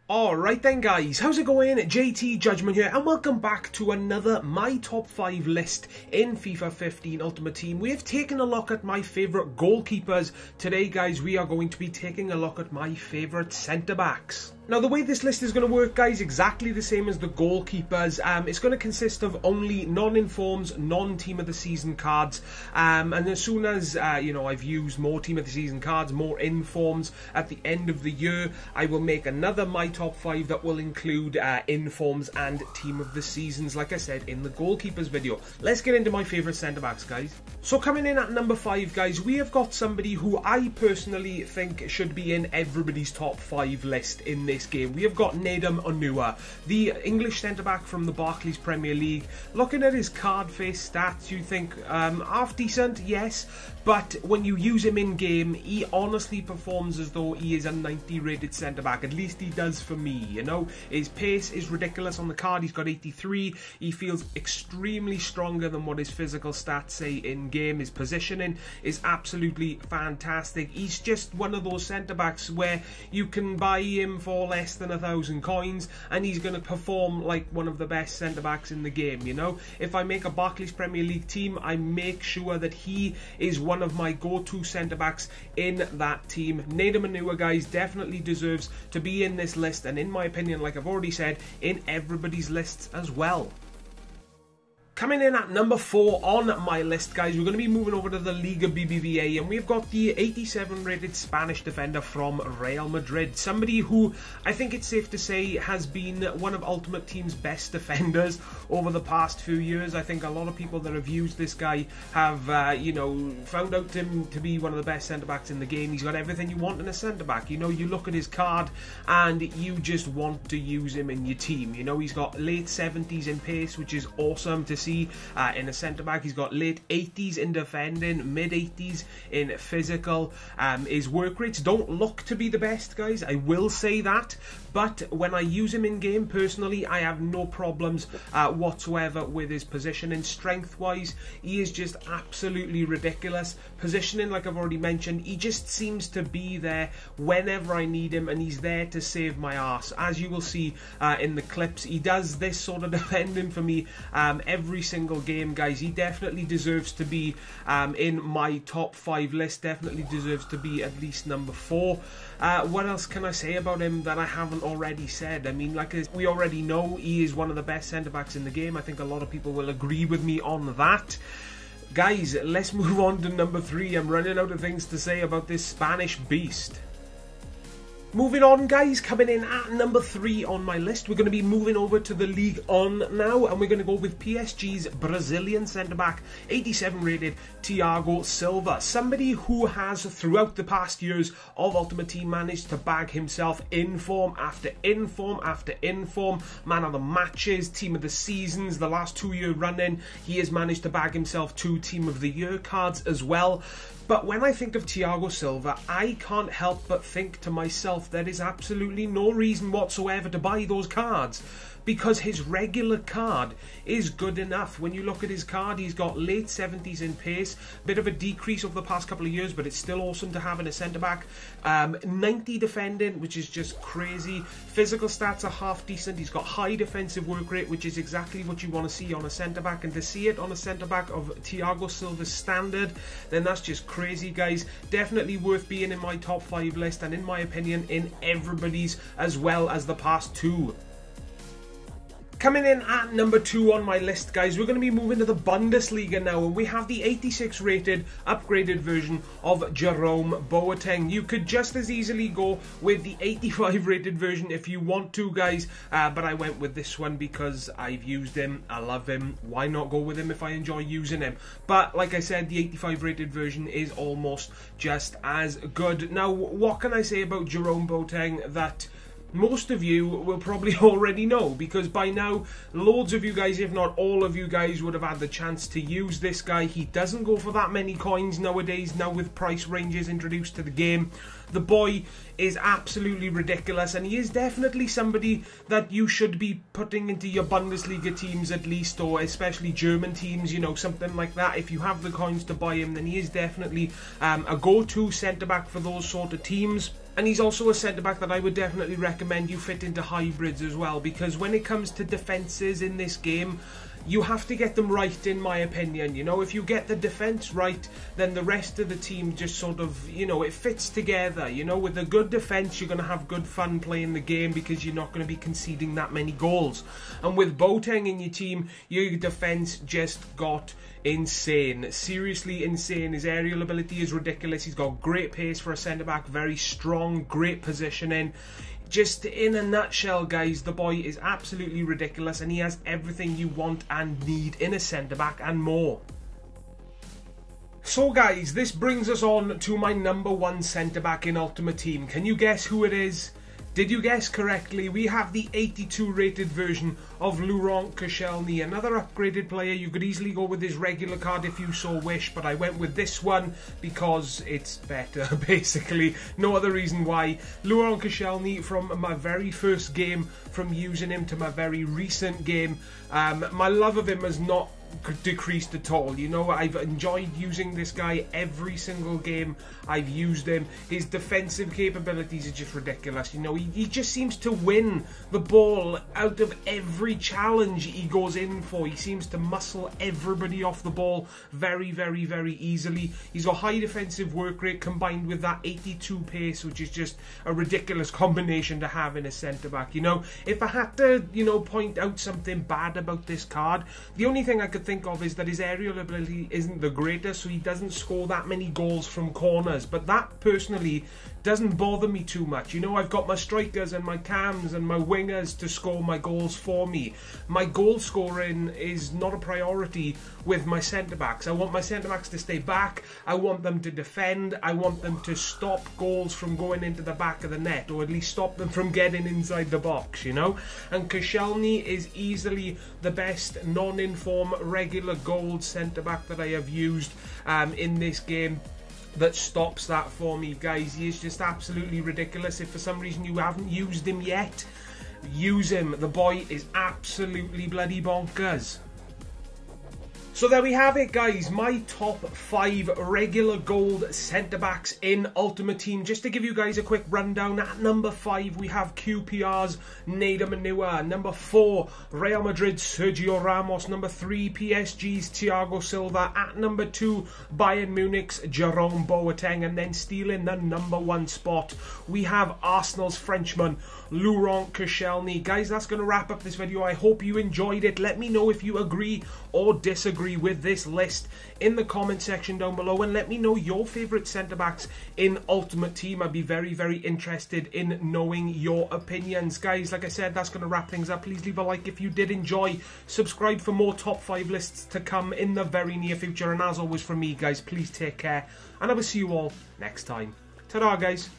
Alright then guys, how's it going? JTJudgment here and welcome back to another My Top 5 list in FIFA 15 Ultimate Team. We have taken a look at my favourite goalkeepers. Today guys, we are going to be taking a look at my favourite centre-backs. Now the way this list is going to work guys, exactly the same as the goalkeepers. It's going to consist of only non-informs, non-team of the season cards, and as soon as I've used more team of the season cards, more informs at the end of the year, I will make another My Top 5 that will include informs and team of the seasons, like I said in the goalkeepers video. Let's get into my favourite centre-backs guys. So coming in at number 5 guys, we have got somebody who I personally think should be in everybody's top 5 list in this game. We have got Manu, the English centre-back from the Barclays Premier League. Looking at his card face stats, you think half decent, yes, but when you use him in game, he honestly performs as though he is a 90 rated centre-back. At least he does for me, you know. His pace is ridiculous on the card. He's got 83. He feels extremely stronger than what his physical stats say in game. His positioning is absolutely fantastic. He's just one of those centre-backs where you can buy him for less than 1,000 coins and he's going to perform like one of the best centre-backs in the game, you know. If I make a Barclays Premier League team, I make sure that he is one of my go-to centre-backs in that team. Manu guys definitely deserves to be in this list, and in my opinion, like I've already said, in everybody's lists as well. Coming in at number 4 on my list, guys, we're going to be moving over to the Liga BBVA, and we've got the 87 rated Spanish defender from Real Madrid. Somebody who I think it's safe to say has been one of Ultimate Team's best defenders over the past few years. I think a lot of people that have used this guy have, found out him to be one of the best centre-backs in the game. He's got everything you want in a centre-back. You know, you look at his card and you just want to use him in your team. You know, he's got late 70s in pace, which is awesome to see in a centre-back. He's got late 80s in defending, mid 80s in physical. His work rates don't look to be the best, guys, I will say that, but when I use him in game, personally, I have no problems whatsoever with his positioning. Strength wise, he is just absolutely ridiculous. Positioning, like I've already mentioned, he just seems to be there whenever I need him, and he's there to save my arse. As you will see in the clips, he does this sort of defending for me every single game, guys. He definitely deserves to be in my top 5 list, definitely deserves to be at least number 4. What else can I say about him that I haven't already said? I mean, like we already know, he is one of the best centre-backs in the game. I think a lot of people will agree with me on that. Guys, let's move on to number 3. I'm running out of things to say about this Spanish beast. Moving on, guys, coming in at number 3 on my list, we're going to be moving over to the League On now, and we're going to go with PSG's Brazilian centre-back, 87 rated Thiago Silva. Somebody who has, throughout the past years of Ultimate Team, managed to bag himself inform after inform after inform, man of the matches, team of the seasons, the last 2-year run-in. He has managed to bag himself 2 team of the year cards as well. But when I think of Thiago Silva, I can't help but think to myself there is absolutely no reason whatsoever to buy those cards, because his regular card is good enough. When you look at his card, he's got late 70s in pace, bit of a decrease over the past couple of years, but it's still awesome to have in a centre-back. 90 defending, which is just crazy. Physical stats are half decent. He's got high defensive work rate, which is exactly what you want to see on a centre-back, and to see it on a centre-back of Thiago Silva's standard, then that's just crazy, guys. Definitely worth being in my top 5 list, and in my opinion, in everybody's as well as the past 2. Coming in at number 2 on my list, guys, we're going to be moving to the Bundesliga now, and we have the 86 rated upgraded version of Jerome Boateng. You could just as easily go with the 85 rated version if you want to, guys, but I went with this one because I've used him, I love him. Why not go with him if I enjoy using him? But like I said, the 85 rated version is almost just as good. Now, what can I say about Jerome Boateng that most of you will probably already know, because by now loads of you guys, if not all of you guys, would have had the chance to use this guy. He doesn't go for that many coins nowadays, now with price ranges introduced to the game. The boy is absolutely ridiculous, and he is definitely somebody that you should be putting into your Bundesliga teams at least, or especially German teams, you know, something like that. If you have the coins to buy him, then he is definitely a go-to centre-back for those sort of teams. And he's also a centre-back that I would definitely recommend you fit into hybrids as well, because when it comes to defences in this game, you have to get them right, in my opinion. You know, if you get the defence right, then the rest of the team just sort of, you know, it fits together. You know, with a good defence, you're going to have good fun playing the game because you're not going to be conceding that many goals. And with Boateng in your team, your defence just got insane. Seriously insane. His aerial ability is ridiculous. He's got great pace for a centre-back, very strong, great positioning. Just in a nutshell, guys, the boy is absolutely ridiculous, and he has everything you want and need in a centre-back and more. So guys, this brings us on to my number 1 centre-back in Ultimate Team. Can you guess who it is? Did you guess correctly? We have the 82 rated version of Laurent Koscielny, another upgraded player. You could easily go with his regular card if you so wish, but I went with this one because it's better, basically. No other reason why. Laurent Koscielny, from my very first game, from using him to my very recent game, my love of him has not decreased at all. You know, I've enjoyed using this guy every single game I've used him. His defensive capabilities are just ridiculous. You know, he just seems to win the ball out of every challenge he goes in for. He seems to muscle everybody off the ball very, very, very easily. He's got high defensive work rate combined with that 82 pace, which is just a ridiculous combination to have in a centre-back. You know, if I had to, you know, point out something bad about this card, the only thing I could think of is that his aerial ability isn't the greatest, so he doesn't score that many goals from corners, but that personally doesn't bother me too much. You know, I've got my strikers and my cams and my wingers to score my goals for me. My goal scoring is not a priority with my centre-backs. I want my centre-backs to stay back, I want them to defend, I want them to stop goals from going into the back of the net, or at least stop them from getting inside the box, you know? And Koscielny is easily the best non-inform regular gold centre-back that I have used in this game that stops that for me, guys. He is just absolutely ridiculous. If for some reason you haven't used him yet, use him. The boy is absolutely bloody bonkers. So there we have it, guys, my top 5 regular gold centre-backs in Ultimate Team. Just to give you guys a quick rundown, at number 5 we have QPR's Manu. Number 4, Real Madrid's Sergio Ramos. Number 3, PSG's Thiago Silva. At number 2, Bayern Munich's Jerome Boateng. And then stealing the number 1 spot, we have Arsenal's Frenchman, Laurent Koscielny. Guys, that's going to wrap up this video. I hope you enjoyed it. Let me know if you agree or disagree with this list in the comment section down below, and let me know your favourite centre-backs in Ultimate Team. I'd be very, very interested in knowing your opinions. Guys, like I said, that's going to wrap things up. Please leave a like if you did enjoy. Subscribe for more top 5 lists to come in the very near future. And as always from me, guys, please take care, and I will see you all next time. Ta-da, guys.